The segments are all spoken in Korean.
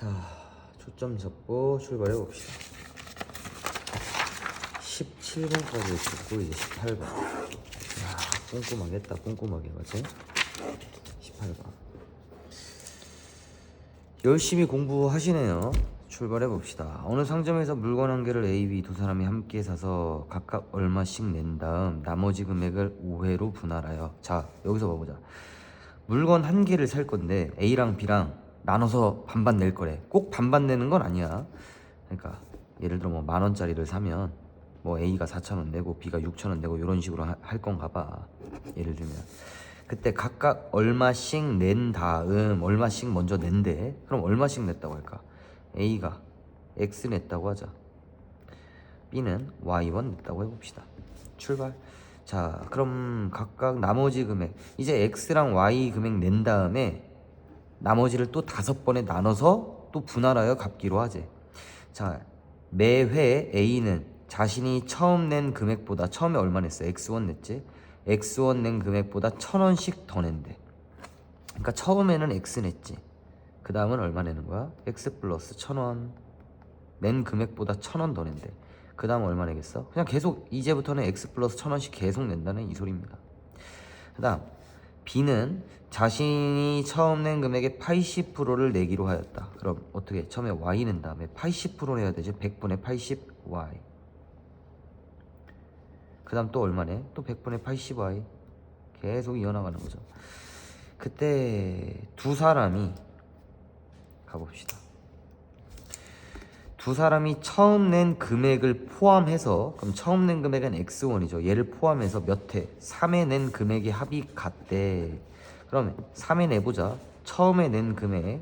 자, 초점 잡고 출발해 봅시다. 17번까지 찍고 이제 18번. 야, 꼼꼼하게 했다. 꼼꼼하게 맞지? 18번. 열심히 공부하시네요. 출발해 봅시다. 어느 상점에서 물건 한 개를 A, B 두 사람이 함께 사서 각각 얼마씩 낸 다음 나머지 금액을 5회로 분할하여. 자, 여기서 봐보자. 물건 한 개를 살 건데 A랑 B랑 나눠서 반반 낼 거래. 꼭 반반 내는 건 아니야. 그러니까 예를 들어 뭐 10,000원짜리를 사면 뭐 A가 4,000원 내고 B가 6,000원 내고 이런 식으로 할 건가 봐. 예를 들면 그때 각각 얼마씩 낸 다음 얼마씩 먼저 낸대. 그럼 얼마씩 냈다고 할까? A가 X 냈다고 하자. B는 Y1 냈다고 해봅시다. 출발. 자, 그럼 각각 나머지 금액, 이제 X랑 Y 금액 낸 다음에 나머지를 또 5번에 나눠서 또 분할하여 갚기로 하지. 자, 매회 A는 자신이 처음 낸 금액보다, 처음에 얼마 냈어? X1 냈지? X1 낸 금액보다 1,000원씩 더 낸대. 그러니까 처음에는 X 냈지. 그 다음은 얼마 내는 거야? X 플러스 1,000원. 낸 금액보다 1,000원 더 낸대. 그 다음 얼마 내겠어? 그냥 계속 이제부터는 X 플러스 1,000원씩 계속 낸다는 이 소리입니다. 그 다음 B는 자신이 처음 낸 금액의 80%를 내기로 하였다. 그럼 어떻게? 처음에 Y 낸 다음에 80% 내야 되지. 100분의 80Y. 그 다음 또 얼마 내? 또 100분의 80Y. 계속 이어나가는 거죠. 그때 두 사람이 가봅시다. 두 사람이 처음 낸 금액을 포함해서, 그럼 처음 낸 금액은 X1이죠. 얘를 포함해서 몇 회? 3회 낸 금액의 합이 같대. 그러면 3회 내보자. 처음에 낸 금액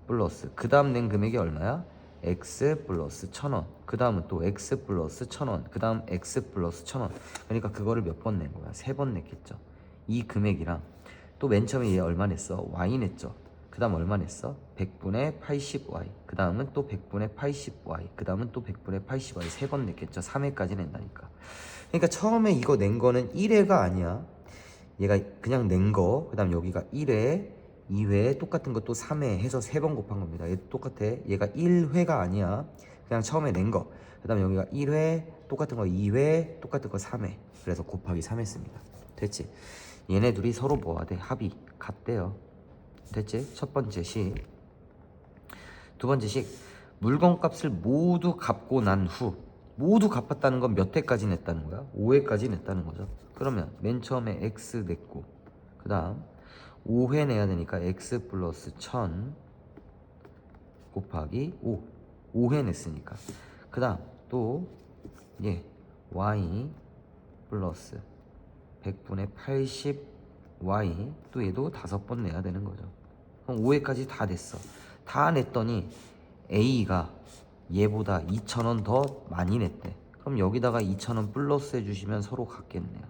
플러스 그 다음 낸 금액이 얼마야? X 플러스 1,000원. 그 다음은 또 X 플러스 1,000원. 그 다음 X 플러스 1,000원. 그러니까 그거를 몇 번 낸 거야? 3번 냈겠죠. 이 금액이랑 또 맨 처음에 얘 얼마 냈어? Y 냈죠. 그 다음 얼마 냈어? 100분의 80Y. 그 다음은 또 100분의 80Y. 그 다음은 또 100분의 80Y. 3번 냈겠죠. 3회까지 낸다니까. 그러니까 처음에 이거 낸 거는 1회가 아니야. 얘가 그냥 낸 거. 그 다음 여기가 1회, 2회, 똑같은 거 또 3회 해서 3번 곱한 겁니다. 얘 똑같아. 얘가 1회가 아니야. 그냥 처음에 낸 거. 그 다음 여기가 1회, 똑같은 거 2회, 똑같은 거 3회. 그래서 곱하기 3 했습니다. 됐지? 얘네 둘이 서로 뭐가 돼? 합이 같대요. 됐지? 첫 번째 식. 두 번째 식. 물건값을 모두 갚고 난 후, 모두 갚았다는 건 몇 회까지 냈다는 거야? 5회까지 냈다는 거죠. 그러면 맨 처음에 X 냈고 그 다음 5회 내야 되니까 X 플러스 1,000 곱하기 5. 5회 냈으니까. 그 다음 또 Y 플러스 100분의 80Y. 또 얘도 5번 내야 되는 거죠. 그럼 5회까지 다 됐어. 다 냈더니 A가 얘보다 2,000원 더 많이 냈대. 그럼 여기다가 2,000원 플러스 해주시면 서로 같겠네요.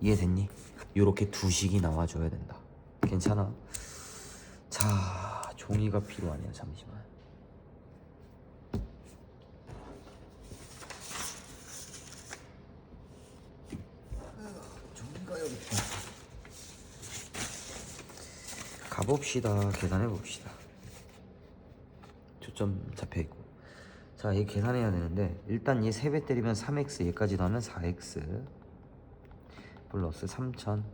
이해됐니? 요렇게 두 식이 나와줘야 된다. 괜찮아? 자, 종이가 필요하네요. 잠시만. 종이가 여기 있다. 가봅시다. 계산해봅시다. 초점 잡혀있고. 자, 얘 계산해야 되는데 일단 얘 3배 때리면 3x, 얘까지 더하면 4x 플러스 3,000.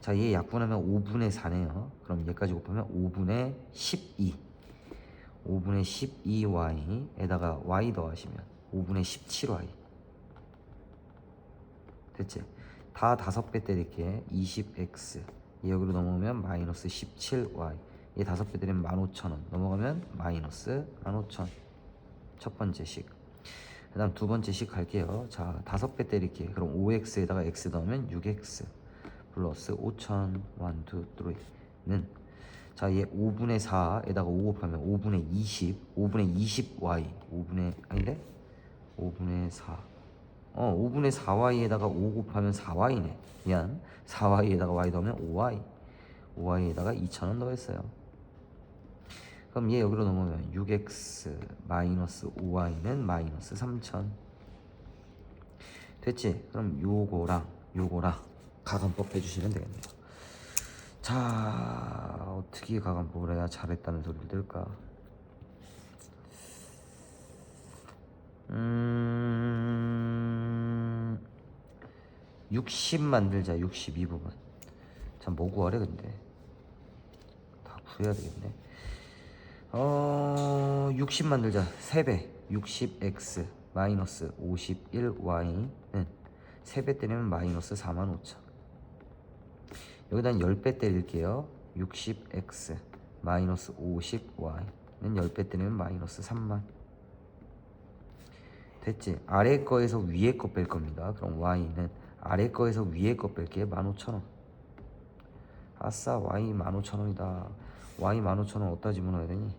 자, 얘 약분하면 5분의 4네요. 그럼 얘까지 곱하면 5분의 12. 5분의 12y에다가 y 더하시면 5분의 17y. 됐지? 다 5배 때릴게. 20x. 얘 여기로 넘어오면 마이너스 17y. 얘 5배 때리면 15,000원. 넘어가면 마이너스 15,000. 첫 번째 식. 그 다음 두 번째 식 갈게요. 자, 5배 때릴게. 그럼 5x에다가 x 넣으면 6x 플러스 5,000. 1, 2, 3는 자, 얘 5분의 4에다가 5 곱하면 5분의 20. 5분의 20y. 5분의 아닌데? 5분의 4. 5분의 4y에다가 5 곱하면 4y네. 미안. 4y에다가 y 더하면 5y. 5y에다가 2,000원 더했어요. 그럼 얘 여기로 넘어오면 6x 마이너스 5y는 마이너스 3,000. 됐지? 그럼 요거랑 요거랑 가감법 해주시면 되겠네요. 자, 어떻게 가감 보래야 잘했다는 소리를 들을까? 60 만들자. 62부분. 참, 뭐 구하래 근데? 다 구해야 되겠네. 60 만들자. 3배 60x 마이너스 51y는 3배 때리면 마이너스 45,000. 여기다 10배 때릴게요. 60x 마이너스 50y는 10배 때리면 마이너스 3만. 됐지? 아래 거에서 위에 거 뺄 겁니다. 그럼 y는 아래 거에서 위에 거 뺄게. 15,000원. 아싸, y 15,000원이다. y 15,000원 어디다 집어넣어야 되니?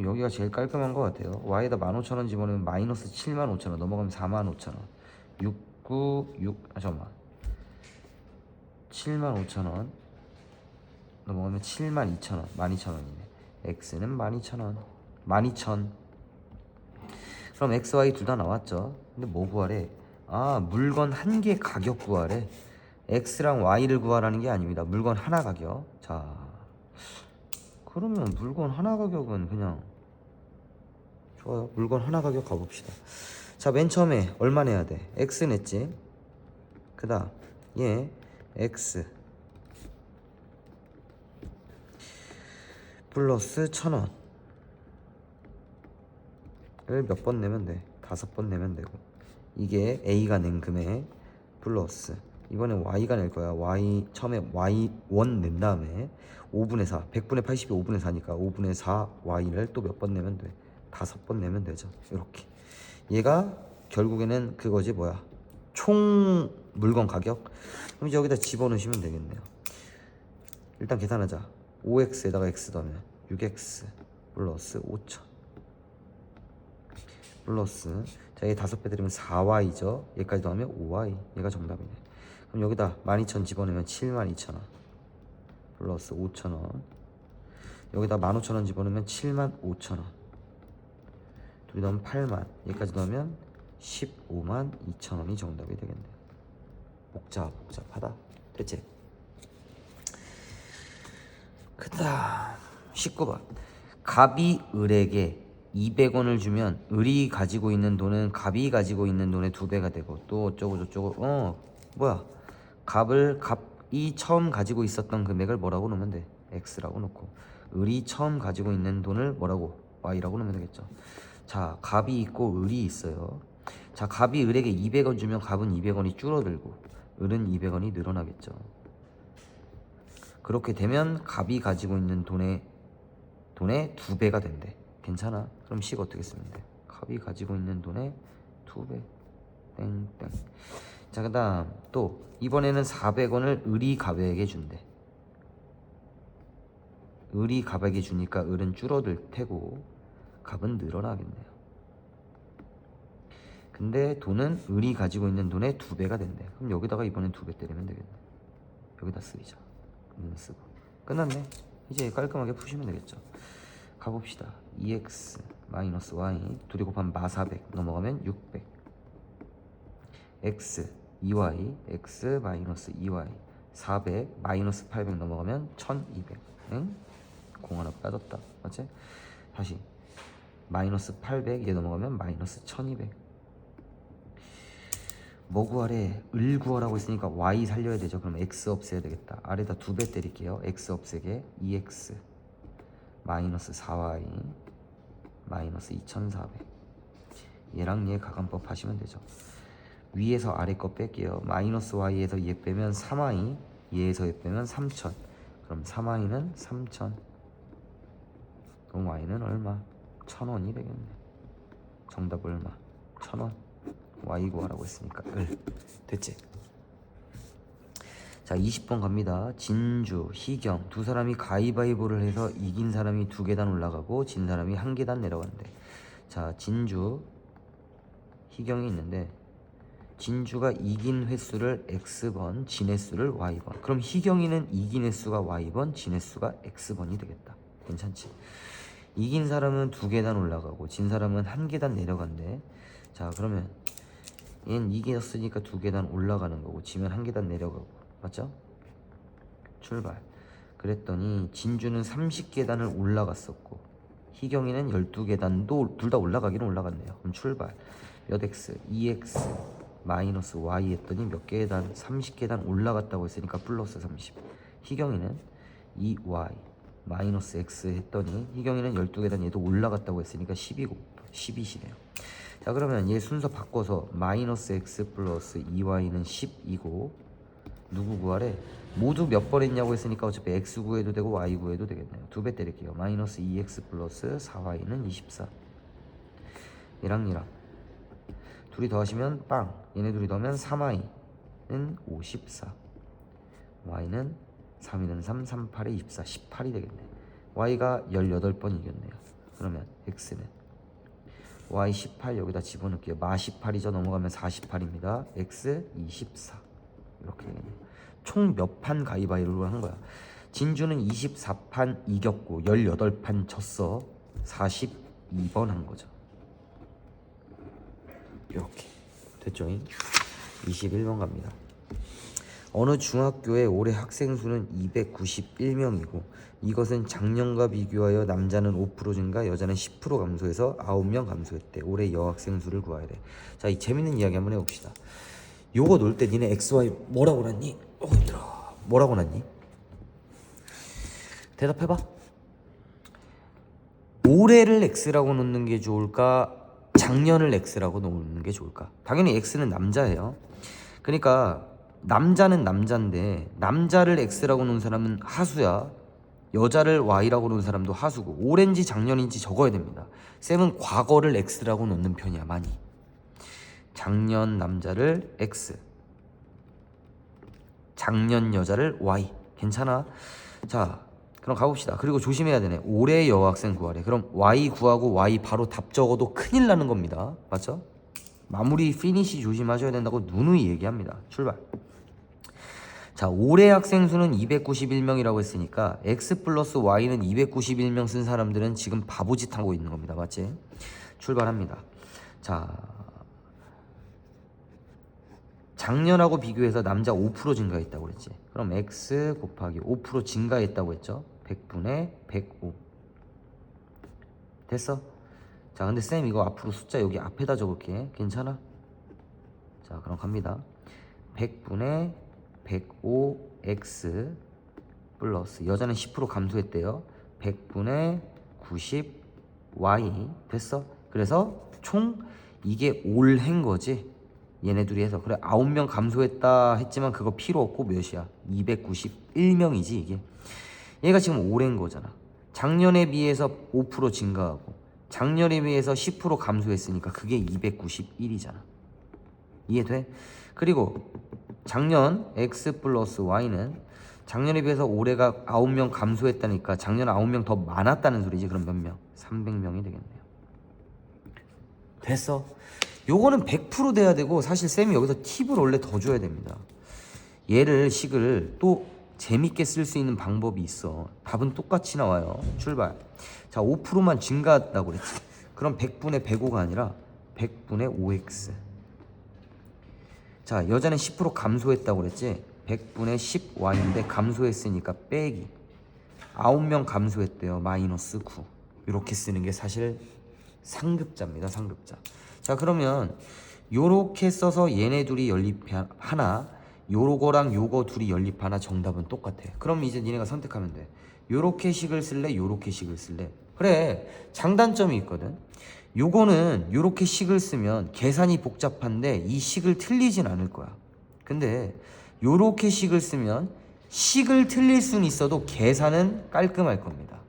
여기가 제일 깔끔한 것 같아요. y에다 15,000원 집어넣으면 마이너스 75,000원 넘어가면 45,000원. 696 잠깐만, 75,000원 넘어가면 72,000원. 12,000원이네 x는 12,000원. 12,000. 그럼 x, y 둘 다 나왔죠. 근데 뭐 구하래? 아, 물건 한 개 가격 구하래. x랑 y를 구하라는 게 아닙니다. 물건 하나 가격. 자, 그러면 물건 하나 가격은 그냥 좋아요. 물건 하나 가격 가봅시다. 자, 맨 처음에 얼마 내야 돼? x 냈지. 그 다음 얘 x 플러스 1,000원을 몇 번 내면 돼? 5번 내면 되고, 이게 a가 낸 금액 플러스 이번에 y가 낼 거야. y 처음에 y1 낸 다음에 5분의 4 100분의 80이 5분의 4니까 5분의 4 y를 또 몇 번 내면 돼? 5번 내면 되죠. 이렇게 얘가 결국에는 그거지. 뭐야? 총 물건 가격. 그럼 이제 여기다 집어넣으시면 되겠네요. 일단 계산하자. 5x에다가 x 더하면 6x 플러스 5,000 플러스, 자, 얘 5배 들이면 4y죠. 얘까지 더하면 5y. 얘가 정답이네. 그럼 여기다 12,000 집어넣으면 72,000원 플러스 5,000원. 여기다 15,000원 집어넣으면 75,000원. 둘이 더하면 8만. 얘까지 넣으면 15만 2천원이 정답이 되겠네. 복잡하다. 됐지? 그 다음 19번. 갑이 을에게 200원을 주면 을이 가지고 있는 돈은 갑이 가지고 있는 돈의 2배가 되고, 또 어쩌고 저쩌고. 뭐야, 갑이 처음 가지고 있었던 금액을 뭐라고 넣으면 돼? x라고 놓고, 을이 처음 가지고 있는 돈을 뭐라고? y라고 넣으면 되겠죠. 자, 갑이 있고 을이 있어요. 자, 갑이 을에게 200원 주면 갑은 200원이 줄어들고 을은 200원이 늘어나겠죠. 그렇게 되면 갑이 가지고 있는 돈의 2배가 된대. 괜찮아? 그럼 식 어떻게 쓰면 돼? 갑이 가지고 있는 돈의 2배. 땡땡. 자, 그 다음 또 이번에는 400원을 을이 갑에게 준대. 을이 갑에게 주니까 을은 줄어들 테고 갑은 늘어나겠네요. 근데 돈은 을이 가지고 있는 돈의 2배가 된대. 그럼 여기다가 이번엔 2배 때리면 되겠네. 여기다 쓰이자. 쓰고 끝났네. 이제 깔끔하게 푸시면 되겠죠. 가봅시다. 2x 마이너스 y 둘이 곱하면 마 400 넘어가면 600 x 2y x 마이너스 2y 400 마이너스 800 넘어가면 1200. 응? 공 하나 빠졌다. 맞지? 다시 마이너스 800 얘 넘어가면 마이너스 1200. 뭐 구하래? 을 구하라고 했으니까 y 살려야 되죠. 그럼 x 없애야 되겠다. 아래다 2배 때릴게요. x 없애게 2x 마이너스 4y 마이너스 2400. 얘랑 얘 가감법 하시면 되죠. 위에서 아래 거 뺄게요. 마이너스 y에서 얘 빼면 3y, 얘에서 얘 빼면 3000. 그럼 3y는 3000. 그럼 y는 얼마? 1000원이 되겠네. 정답 얼마? 1000원. y 구하라고 했으니까 을. 됐지? 자, 20번 갑니다. 진주, 희경 두 사람이 가위바위보를 해서 이긴 사람이 2계단 올라가고 진 사람이 1계단 내려간대. 자, 진주, 희경이 있는데 진주가 이긴 횟수를 x번, 진 횟수를 y번. 그럼 희경이는 이긴 횟수가 y번, 진 횟수가 x번이 되겠다. 괜찮지? 이긴 사람은 2계단 올라가고 진 사람은 1계단 내려간대. 자, 그러면 얘는 이겼으니까 2계단 올라가는 거고 지면 1계단 내려가고. 맞죠? 출발. 그랬더니 진주는 30계단을 올라갔었고 희경이는 12계단도 둘 다 올라가기는 올라갔네요. 그럼 출발. 몇 x? 2x 마이너스 y 했더니 몇 계단? 30계단 올라갔다고 했으니까 플러스 30. 희경이는 2y 마이너스 x 했더니 희경이는 12계단 얘도 올라갔다고 했으니까 10이고 12시네요. 자, 그러면 얘 순서 바꿔서 마이너스 x 플러스 2y는 10이고 누구 구하래? 모두 몇 번 했냐고 했으니까 어차피 x 구해도 되고 y 구해도 되겠네요. 2배 때릴게요. 마이너스 2x 플러스 4y는 24. 얘랑 둘이 더하시면 빵. 얘네 둘이 더하면 3y는 54. y는 3이는 3, 3, 8에 24, 18이 되겠네. y가 18번 이겼네요. 그러면 x는 y 18 여기다 집어넣을게요. 마 18이죠. 넘어가면 48입니다. x 24 이렇게 되겠네요. 총 몇 판 가위바위보를 한 거야. 진주는 24판 이겼고 18판 졌어. 42번 한 거죠. 이렇게 됐죠? 21번 갑니다. 어느 중학교의 올해 학생 수는 291명이고 이것은 작년과 비교하여 남자는 5% 증가, 여자는 10% 감소해서 9명 감소했대. 올해 여학생 수를 구해야 돼. 자, 이 재밌는 이야기 한번 해봅시다. 요거 놓을 때 니네 XY 뭐라고 놨니? 힘들어. 뭐라고 놨니? 대답해봐. 올해를 X라고 놓는 게 좋을까? 작년을 X라고 놓는 게 좋을까? 당연히 X는 남자예요. 그러니까 남자는 남자인데 남자를 X라고 놓은 사람은 하수야. 여자를 Y라고 놓은 사람도 하수고 올해인지 작년인지 적어야 됩니다. 쌤은 과거를 X라고 놓는 편이야. 많이. 작년 남자를 X, 작년 여자를 Y. 괜찮아? 자, 그럼 가봅시다. 그리고 조심해야 되네. 올해 여학생 구하래. 그럼 Y 구하고 Y 바로 답 적어도 큰일 나는 겁니다. 맞죠? 마무리 피니시 조심하셔야 된다고 누누이 얘기합니다. 출발. 자, 올해 학생 수는 291명이라고 했으니까 X 플러스 Y는 291명 쓴 사람들은 지금 바보짓 하고 있는 겁니다. 맞지? 출발합니다. 자, 작년하고 비교해서 남자 5% 증가했다고 그랬지. 그럼 X 곱하기 5% 증가했다고 했죠. 100분의 105 됐어? 자, 근데 쌤 이거 앞으로 숫자 여기 앞에다 적을게. 괜찮아? 자, 그럼 갑니다. 100분의 105x 플러스 여자는 10% 감소했대요. 100분의 90y 됐어? 그래서 총 이게 올해인 거지. 얘네 둘이 해서. 그래, 9명 감소했다 했지만 그거 필요 없고 몇이야? 291명이지 이게. 얘가 지금 올해인 거잖아. 작년에 비해서 5% 증가하고 작년에 비해서 10% 감소했으니까 그게 291이잖아. 이해돼? 그리고 작년 x 플러스 y는 작년에 비해서 올해가 9명 감소했다니까 작년 9명 더 많았다는 소리지. 그럼 몇 명? 300명이 되겠네요. 됐어. 요거는 100% 돼야 되고 사실 쌤이 여기서 팁을 원래 더 줘야 됩니다. 얘를 식을 또 재밌게 쓸 수 있는 방법이 있어. 답은 똑같이 나와요. 출발. 자, 5%만 증가했다고 그랬지. 그럼 100분의 105가 아니라 100분의 5x. 자, 여자는 10% 감소했다고 그랬지. 100분의 10y인데 감소했으니까 빼기. 9명 감소했대요. 마이너스 9. 이렇게 쓰는 게 사실 상급자입니다. 상급자. 자, 그러면 요렇게 써서 얘네 둘이 연립하나 요거랑 요거 둘이 연립하나 정답은 똑같아. 그럼 이제 니네가 선택하면 돼. 요렇게 식을 쓸래? 요렇게 식을 쓸래? 그래, 장단점이 있거든. 요거는 요렇게 식을 쓰면 계산이 복잡한데 이 식을 틀리진 않을 거야. 근데 요렇게 식을 쓰면 식을 틀릴 수는 있어도 계산은 깔끔할 겁니다.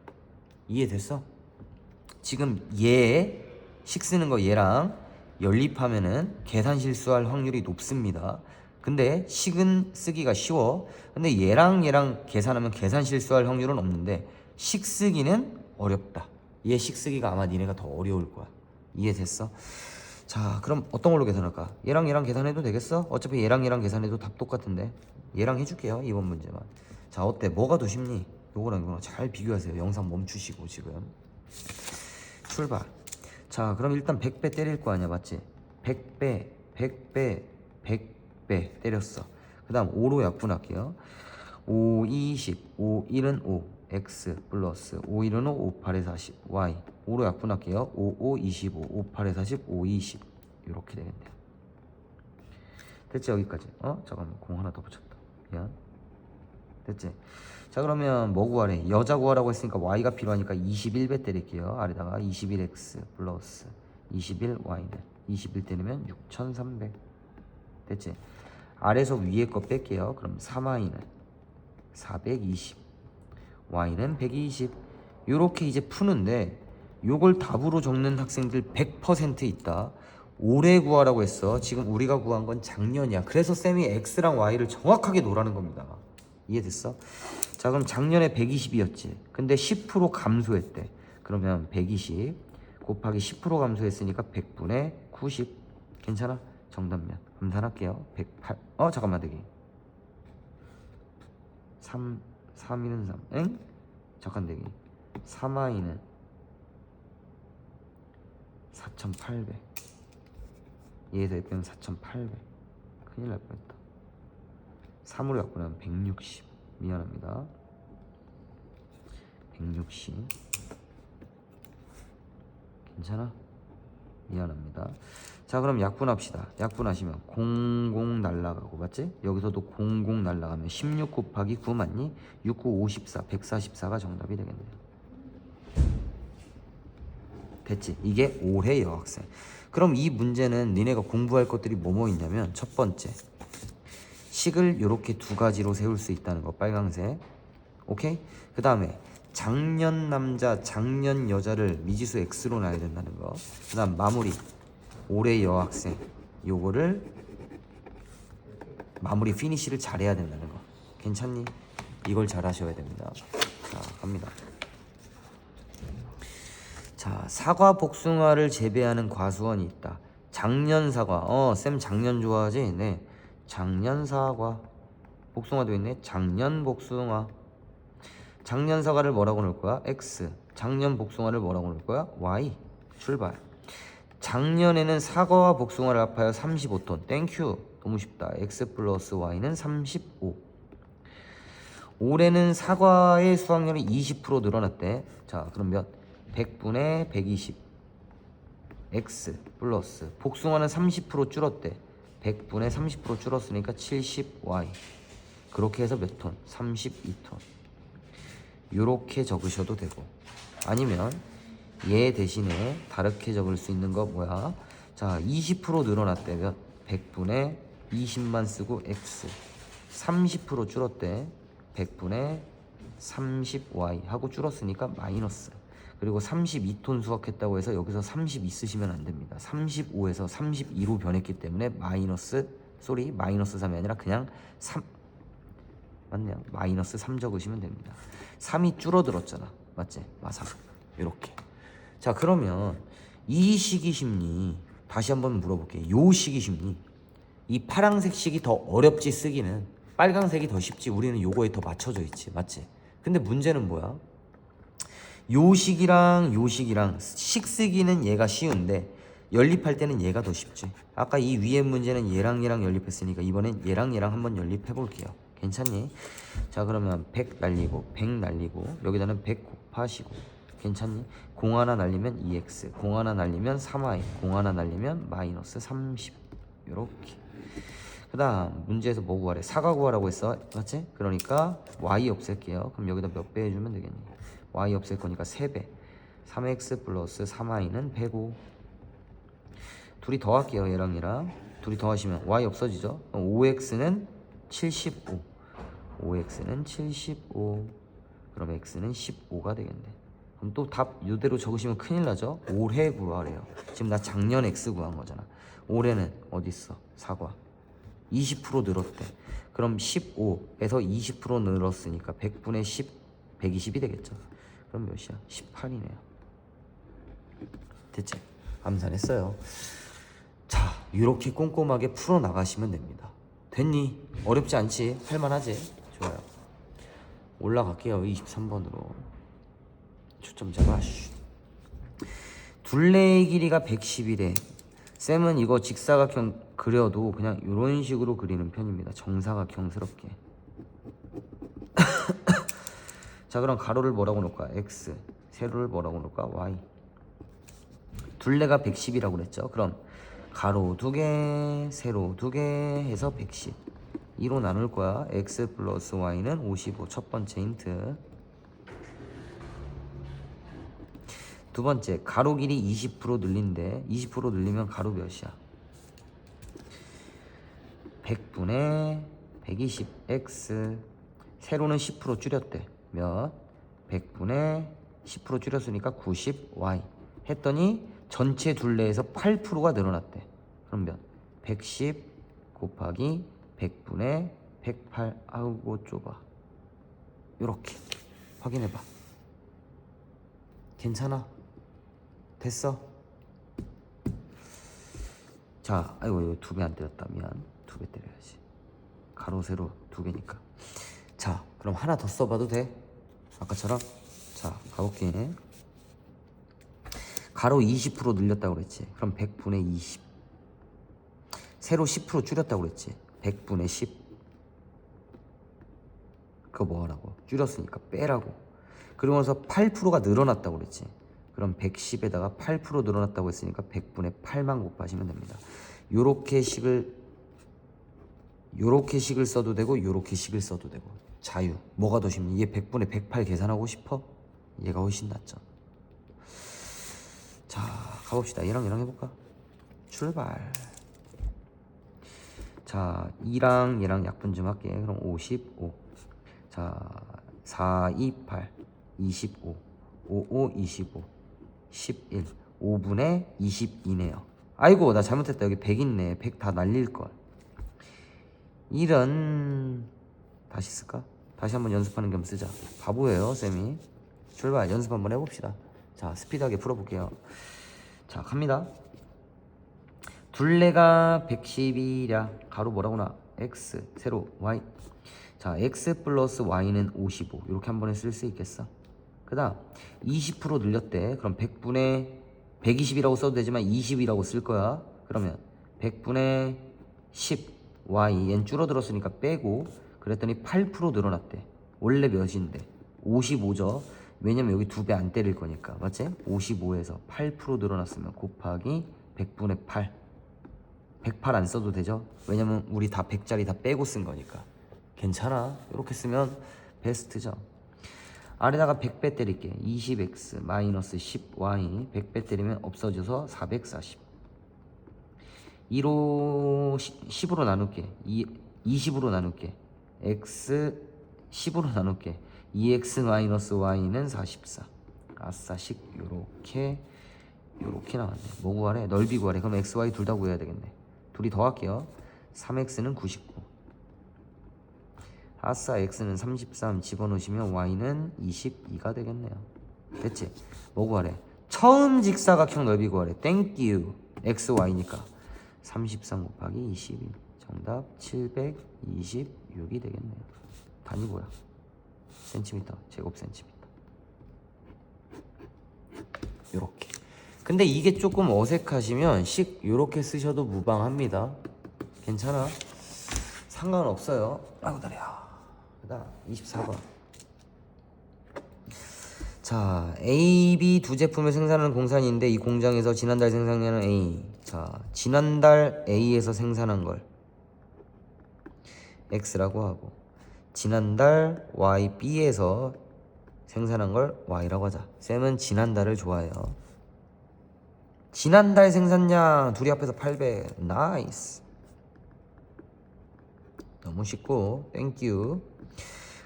이해됐어? 지금 얘 식 쓰는 거 얘랑 연립하면은 계산 실수할 확률이 높습니다. 근데 식은 쓰기가 쉬워. 근데 얘랑 계산하면 계산 실수할 확률은 없는데 식 쓰기는 어렵다. 얘 식 쓰기가 아마 니네가 더 어려울 거야. 이해됐어? 자, 그럼 어떤 걸로 계산할까? 얘랑 계산해도 되겠어? 어차피 얘랑 계산해도 답 똑같은데 얘랑 해줄게요. 이번 문제만. 자, 어때? 뭐가 더 쉽니? 요거랑 이거랑 잘 비교하세요. 영상 멈추시고 지금 출발. 자, 그럼 일단 100배 때릴 거 아니야. 맞지? 100배 때렸어. 그 다음 5로 약분할게요. 5, 20, 5, 1은 5 x 플러스 5, 1은 5, 5, 8에 40 y 5로 약분할게요. 5, 5, 25 5, 8에 40 5, 20 이렇게 되겠네요. 됐지? 여기까지. 잠깐만 공 하나 더 붙였다. 미안. 됐지? 자 그러면 뭐 구하래? 여자 구하라고 했으니까 y가 필요하니까 21배 때릴게요. 아래다가 21x 플러스 21y는 21 때리면 6300. 됐지? 아래서 위에 거 뺄게요. 그럼 3y는 420 y는 120. 요렇게 이제 푸는데 요걸 답으로 적는 학생들 100% 있다. 올해 구하라고 했어. 지금 우리가 구한 건 작년이야. 그래서 쌤이 x랑 y를 정확하게 놓으라는 겁니다. 이해됐어? 자 그럼 작년에 120이었지. 근데 10% 감소했대. 그러면 120 곱하기 10% 감소했으니까 100분의 90. 괜찮아? 정답면 감산할게요. 108. 잠깐만 대기. 3이는 3. 엥? 잠깐 대기. 3i는 4800. 얘에서 빼면 4800. 큰일 날 뻔했다. 3으로 약분하면 160. 미안합니다. 160. 괜찮아? 미안합니다. 자 그럼 약분합시다. 약분하시면 00 날라가고 맞지? 여기서도 00 날라가면 16 곱하기 9 맞니? 6, 9, 54 144가 정답이 되겠네요. 됐지? 이게 올해 여학생. 그럼 이 문제는 니네가 공부할 것들이 뭐뭐 있냐면 첫 번째 식을 이렇게 두 가지로 세울 수 있다는 거 빨강색. 오케이? 그 다음에 작년 남자 작년 여자를 미지수 x로 놔야 된다는 거. 그 다음 마무리 올해 여학생 요거를 마무리 피니시를 잘해야 된다는 거. 괜찮니? 이걸 잘 하셔야 됩니다. 자 갑니다. 자 사과 복숭아를 재배하는 과수원이 있다. 작년 사과. 쌤 작년 좋아하지? 네. 작년 사과. 복숭아도 있네. 작년 복숭아. 작년 사과를 뭐라고 넣을 거야? x. 작년 복숭아를 뭐라고 넣을 거야? y. 출발. 작년에는 사과와 복숭아를 합하여 35톤. 땡큐. 너무 쉽다. x 플러스 y는 35. 올해는 사과의 수확량이 20% 늘어났대. 자 그럼 몇? 100분의 120 x 플러스 복숭아는 30% 줄었대. 100분의 30% 줄었으니까 70y. 그렇게 해서 몇 톤? 32톤. 요렇게 적으셔도 되고 아니면 얘 대신에 다르게 적을 수 있는 거 뭐야? 자 20% 늘어났대. 몇? 100분의 20만 쓰고 x 30% 줄었대. 100분의 30y 하고 줄었으니까 마이너스. 그리고 32톤 수확했다고 해서 여기서 32 쓰시면 안 됩니다. 35에서 32로 변했기 때문에 마이너스 3이 아니라 그냥 3 맞네요. 마이너스 3 적으시면 됩니다. 3이 줄어들었잖아. 맞지? 맞아. 이렇게. 자 그러면 이 식이 쉽니? 다시 한번 물어볼게요. 요 식이 쉽니? 이 파란색 식이 더 어렵지 쓰기는. 빨강색이 더 쉽지. 우리는 요거에 더 맞춰져 있지. 맞지? 근데 문제는 뭐야? 요 식이랑 요 식이랑 식 쓰기는 얘가 쉬운데 연립할 때는 얘가 더 쉽지. 아까 이 위에 문제는 얘랑 연립했으니까 이번엔 얘랑 한번 연립해 볼게요. 괜찮니? 자 그러면 100 날리고 100 날리고 여기다는 100 곱하시고 괜찮니? 0 하나 날리면 2x 0 하나 날리면 3y 0 하나 날리면 마이너스 30. 요렇게. 그 다음 문제에서 뭐 구하래? 사과 구하라고 했어. 맞지? 그러니까 y 없앨게요. 그럼 여기다 몇 배 해주면 되겠니? y 없앨 거니까 3배. 3x 플러스 3y는 105. 둘이 더할게요. 얘랑 둘이 더하시면 y 없어지죠? 5x는 75. 5x는 75. 그럼 x는 15가 되겠네. 그럼 또 답 이대로 적으시면 큰일 나죠? 올해 구하래요. 지금 나 작년 x 구한 거잖아. 올해는 어디 있어? 사과 20% 늘었대. 그럼 15에서 20% 늘었으니까 100분의 10 120이 되겠죠. 그럼 몇이야? 18이네요. 됐지? 암산했어요. 자 이렇게 꼼꼼하게 풀어 나가시면 됩니다. 됐니? 어렵지 않지? 할만하지? 좋아요. 올라갈게요. 23번으로 초점 잡아. 둘레의 길이가 110이래. 쌤은 이거 직사각형 그려도 그냥 이런 식으로 그리는 편입니다. 정사각형스럽게. 자, 그럼 가로를 뭐라고 놓을까? x. 세로를 뭐라고 놓을까? y. 둘레가 110이라고 그랬죠. 그럼 가로 2개, 세로 2개 해서 110. 2로 나눌 거야. x 플러스 y는 55. 첫 번째 힌트. 두 번째, 가로 길이 20% 늘린데 20% 늘리면 가로 몇이야? 100분의 120x. 세로는 10% 줄였대. 몇? 100분의 10% 줄였으니까 90y 했더니 전체 둘레에서 8%가 늘어났대. 그럼 몇? 110 곱하기 100분의 108. 아우고 좁아. 요렇게 확인해봐. 괜찮아? 됐어? 자, 아이고 이거 2배 안 때렸다. 미안. 2배 때려야지. 가로 세로 2개니까. 자, 그럼 하나 더 써봐도 돼? 아까처럼. 자, 가볼게. 가로 20% 늘렸다고 그랬지. 그럼 100분의 20. 세로 10% 줄였다고 그랬지. 100분의 10. 그거 뭐 하라고? 줄였으니까 빼라고. 그러면서 8%가 늘어났다고 그랬지. 그럼 110에다가 8% 늘어났다고 했으니까 100분의 8만 곱하시면 됩니다. 요렇게 식을 써도 되고 요렇게 식을 써도 되고. 자유. 뭐가 더 쉽니? 얘 100분의 108 계산하고 싶어? 얘가 훨씬 낫죠. 자, 가봅시다. 얘랑 해볼까? 출발. 자, 2랑 얘랑 약분 좀 할게. 그럼 55. 자, 4, 2, 8, 25, 5, 5, 25, 11, 5분의 22네요. 아이고, 나 잘못했다. 여기 100 있네. 100 다 날릴걸. 이런. 다시 쓸까? 다시 한번 연습하는 겸 쓰자. 바보예요, 쌤이. 출발. 연습 한번 해봅시다. 자, 스피드하게 풀어볼게요. 자, 갑니다. 둘레가 110이랴. 가로 뭐라고 나? x, 세로 y. 자, x 플러스 y는 55. 이렇게 한 번에 쓸 수 있겠어. 그 다음 20% 늘렸대. 그럼 100분의 120이라고 써도 되지만 20이라고 쓸 거야. 그러면 100분의 10 y. 얘는 줄어들었으니까 빼고. 그랬더니 8% 늘어났대. 원래 몇인데? 55죠. 왜냐면 여기 2배 안 때릴 거니까. 맞지? 55에서 8% 늘어났으면 곱하기 100분의 8. 108 안 써도 되죠? 왜냐면 우리 다 100짜리 다 빼고 쓴 거니까. 괜찮아. 이렇게 쓰면 베스트죠. 아래다가 100배 때릴게. 20x 마이너스 10y. 100배 때리면 없어져서 440. 2로 10으로 나눌게. 20으로 나눌게. x 10으로 나눌게. 2x 마이너스 y는 44. 아싸식 요렇게 나왔네. 뭐 구하래? 넓이 구하래. 그럼 x, y 둘 다 구해야 되겠네. 둘이 더할게요. 3x는 99. 아싸, x는 33 집어넣으시면 y는 22가 되겠네요. 됐지? 뭐 구하래? 처음 직사각형 넓이 구하래. 땡큐. x, y니까 33 곱하기 22. 정답 726이 되겠네요. 단위 뭐야? 센티미터, 제곱 센티미터. 요렇게. 근데 이게 조금 어색하시면 식 요렇게 쓰셔도 무방합니다. 괜찮아. 상관없어요. 아이고 다리야. 그다음 24번. 자, A, B 두 제품을 생산하는 공산인데 이 공장에서 지난달 생산량은 A. 자, 지난달 A에서 생산한 걸 X라고 하고 지난달 Y, B에서 생산한 걸 Y라고 하자. 쌤은 지난달을 좋아해요. 지난달 생산량 둘이 합해서 800. 나이스. 너무 쉽고 땡큐.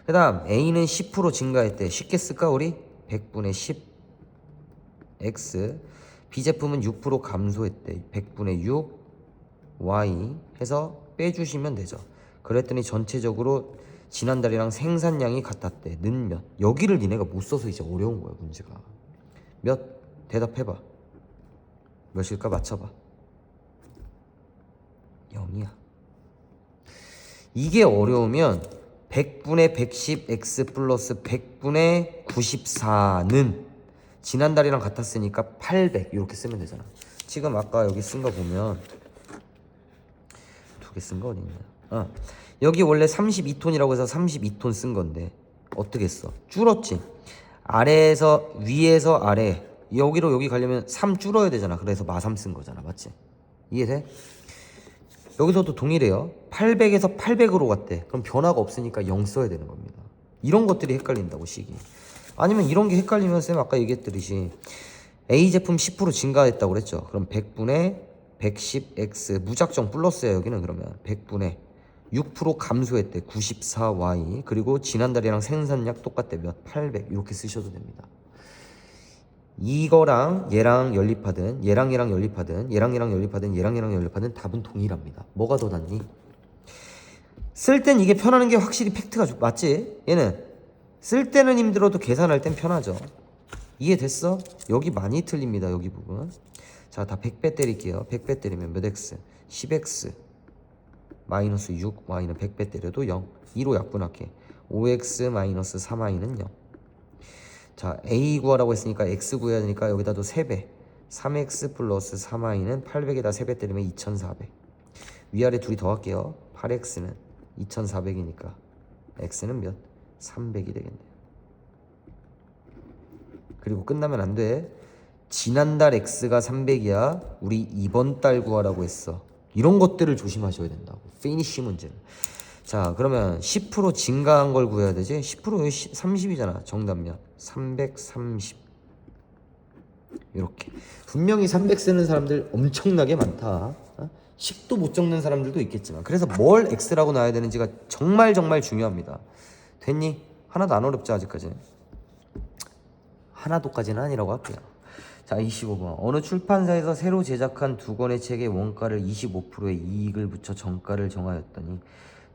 그 다음 A는 10% 증가했대. 쉽게 쓸까 우리? 100분의 10 X. B제품은 6% 감소했대. 100분의 6 Y 해서 빼주시면 되죠. 그랬더니 전체적으로 지난달이랑 생산량이 같았대. 는 몇? 여기를 니네가 못 써서 이제 어려운 거야 문제가. 몇? 대답해봐. 몇일까 맞춰봐. 0이야. 이게 어려우면 100분의 110x 플러스 100분의 94는 지난달이랑 같았으니까 800 이렇게 쓰면 되잖아. 지금 아까 여기 쓴 거 보면 두 개 쓴 거 어디 있냐. 여기 원래 32톤이라고 해서 32톤 쓴 건데 어떻게 했어? 줄었지. 아래에서 위에서 아래 여기로 여기 가려면 3 줄어야 되잖아. 그래서 마3 쓴 거잖아. 맞지? 이해돼? 여기서도 동일해요. 800에서 800으로 갔대. 그럼 변화가 없으니까 0 써야 되는 겁니다. 이런 것들이 헷갈린다고 식이. 아니면 이런 게 헷갈리면 쌤 아까 얘기했듯이 A 제품 10% 증가했다고 그랬죠. 그럼 100분의 110x 무작정 플러스야 여기는. 그러면 100분의 6% 감소했대. 94y. 그리고 지난달이랑 생산량 똑같대. 몇? 800. 이렇게 쓰셔도 됩니다. 이거랑 얘랑 연립하든 얘랑 얘랑 연립하든 얘랑 얘랑 연립하든 얘랑 얘랑 연립하든 답은 동일합니다. 뭐가 더 낫니? 쓸 땐 이게 편하는 게 확실히 팩트가 맞지? 얘는 쓸 때는 힘들어도 계산할 땐 편하죠. 이해됐어? 여기 많이 틀립니다. 여기 부분. 자, 다 100배 때릴게요. 100배 때리면 몇 x? 10x 마이너스 6y는 100배 때려도 0. 2로 약분할게. 5x 마이너스 3y는 0. 자, a 구하라고 했으니까 x 구해야 되니까 여기다도 3배. 3x 플러스 3y는 800에다 3배 때리면 2400. 위아래 둘이 더할게요. 8x는 2400이니까 x는 몇? 300이 되겠네요. 그리고 끝나면 안 돼. 지난달 x가 300이야. 우리 이번 달 구하라고 했어. 이런 것들을 조심하셔야 된다고. 피니쉬 문제는. 자, 그러면 10% 증가한 걸 구해야 되지. 10% 30이잖아. 정답면 330. 이렇게. 분명히 300 쓰는 사람들 엄청나게 많다. 10도 못 적는 사람들도 있겠지만. 그래서 뭘 x라고 놔야 되는지가 정말 정말 중요합니다. 됐니? 하나도 안 어렵지 아직까지. 하나도까지는 아니라고 할게요. 자, 25번. 어느 출판사에서 새로 제작한 두 권의 책의 원가를 25%의 이익을 붙여 정가를 정하였더니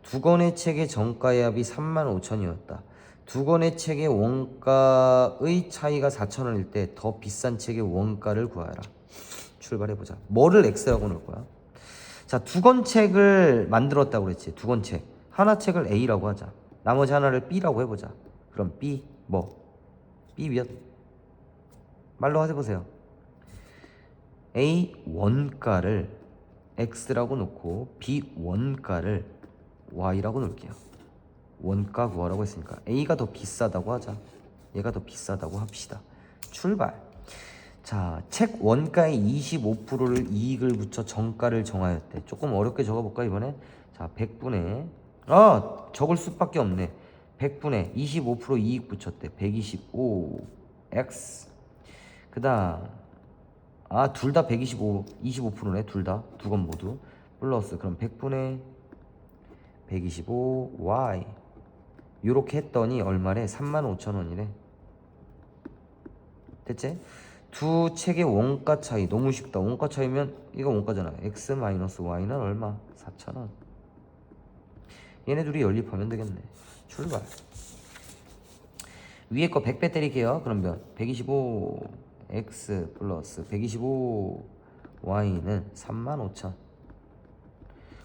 두 권의 책의 정가의 합이 35,000원이었다. 두 권의 책의 원가의 차이가 4,000원일 때 더 비싼 책의 원가를 구하라. 출발해보자. 뭐를 X라고 넣을 거야? 자, 두 권 책을 만들었다고 그랬지. 두 권 책. 하나 책을 A라고 하자. 나머지 하나를 B라고 해보자. 그럼 B 뭐? B 몇? 말로 해보세요. A 원가를 X라고 놓고 B 원가를 Y라고 놓을게요. 원가 구하라고 했으니까 A가 더 비싸다고 하자. 얘가 더 비싸다고 합시다. 출발. 자, 책 원가의 25%를 이익을 붙여 정가를 정하였대. 조금 어렵게 적어볼까 이번에? 자, 100분의 적을 수밖에 없네. 100분의 25% 이익 붙였대. 125x. 그 다음 둘 다 125, 25%네. 둘 다. 두 건 모두. 플러스 그럼 100분의 125y. 요렇게 했더니 얼마래? 35,000원이래. 됐지? 두 책의 원가 차이 너무 쉽다. 원가 차이면 이거 원가잖아. x 마이너스 y는 얼마? 4,000원. 얘네 둘이 연립하면 되겠네. 출발. 위에 거 100배 때릴게요. 그럼 몇? 125 x 플러스 125 y는 35,000.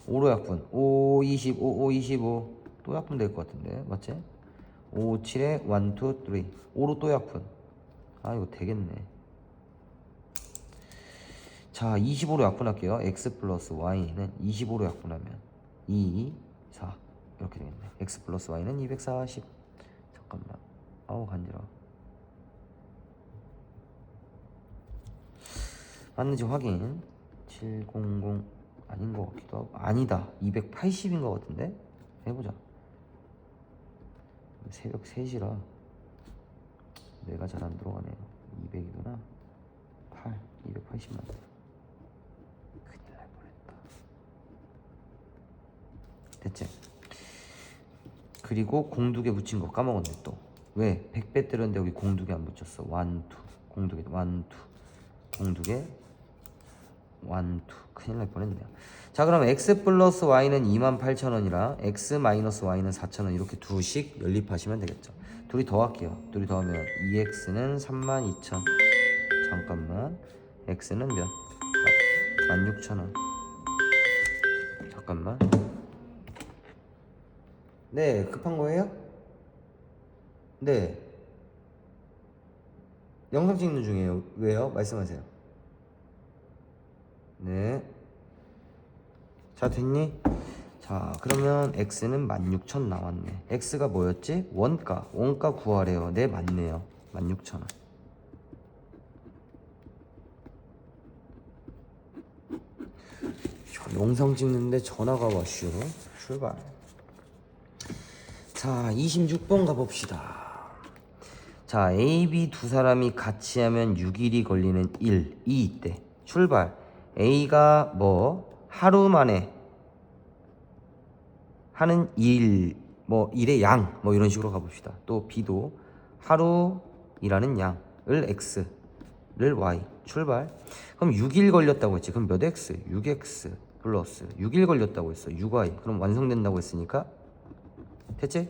5로 약분. 5, 25, 5, 25. 또 약분 될 것 같은데. 맞지? 5, 7에 1, 2, 3. 5로 또 약분. 이거 되겠네. 자, 25로 약분할게요. x 플러스 y는 25로 약분하면 2, 4 이렇게 되겠네. x 플러스 y는 240. 잠깐만. 간지러워. 맞는지 확인. 700 아닌 것 같기도 하고. 아니다. 280인 것 같은데? 해보자. 새벽 3시라 뇌가 잘 안 들어가네요. 200이구나. 8, 280만. 큰일 날 뻔했다. 됐지? 그리고 공두개 붙인 거 까먹었네 또. 왜? 100배 때렸는데 여기 공두개 안 붙였어. 1, 2. 공두개 1, 2. 공두개 1, 2. 큰일 날 뻔했네요. 자, 그럼 x 플러스 y는 28,000원이라 x 마이너스 y는 4,000원. 이렇게 두씩 연립하시면 되겠죠. 둘이 더할게요. 둘이 더하면 2x는 32,000. 잠깐만. x는 몇? 16,000원. 잠깐만. 네, 급한 거예요? 네. 영상 찍는 중이에요. 왜요? 말씀하세요. 네. 자, 됐니? 자, 그러면 x는 16,000 나왔네. x가 뭐였지? 원가 구하래요. 네, 맞네요. 16,000원. 영상 찍는데 전화가 왔슈. 출발. 자, 26번 가봅시다. 자, A, B 두 사람이 같이 하면 6일이 걸리는 일, 이 있대. 출발. A가 뭐 하루 만에 하는 일, 뭐 일의 양, 뭐 이런 식으로 가봅시다. 또 B도 하루 일하는 양을 X를 Y. 출발. 그럼 6일 걸렸다고 했지. 그럼 몇 X? 6X 플러스 6일 걸렸다고 했어. 6Y. 그럼 완성된다고 했으니까 됐지?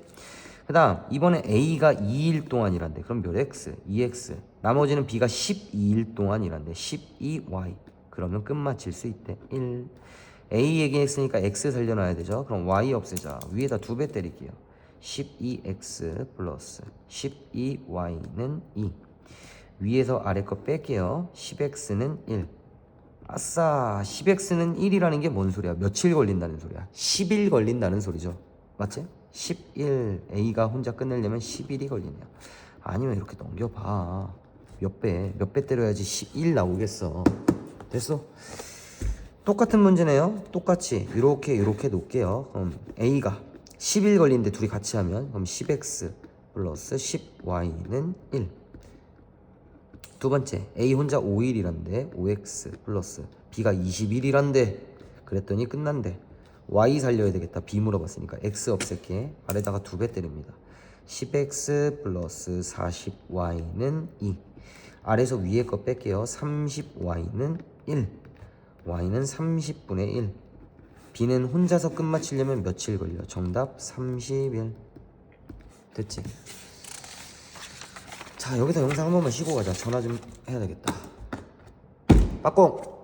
그 다음 이번에 A가 2일 동안 일한대. 그럼 몇 X? 2X. 나머지는 B가 12일 동안 일한대. 12Y. 그러면 끝마칠 수 있대. 1. A 얘기했으니까 X 살려놔야 되죠. 그럼 Y 없애자. 위에다 2배 때릴게요. 12X 플러스 12Y는 2. 위에서 아래 거 뺄게요. 10X는 1. 아싸, 10X는 1이라는 게 뭔 소리야? 며칠 걸린다는 소리야? 10일 걸린다는 소리죠. 맞지? 11. A가 혼자 끝내려면 11이 걸리네요. 아니면 이렇게 넘겨봐. 몇 배 때려야지 11 나오겠어. 됐어? 똑같은 문제네요. 똑같이 이렇게 놓을게요. 그럼 A가 10일 걸리는데 둘이 같이 하면 그럼 10X 플러스 10Y는 1. 두 번째, A 혼자 5일이란데 5X 플러스 B가 21이란데 그랬더니 끝난대. Y 살려야 되겠다. B 물어봤으니까 X 없앨게. 아래다가 2배 때립니다. 10X 플러스 40Y는 2. 아래에서 위에 거 뺄게요. 30Y는 1. Y는 30분의 1. B는 혼자서 끝마치려면 며칠 걸려? 정답 30일. 됐지? 자, 여기서 영상 한 번만 쉬고 가자. 전화 좀 해야 되겠다. 빠꽁!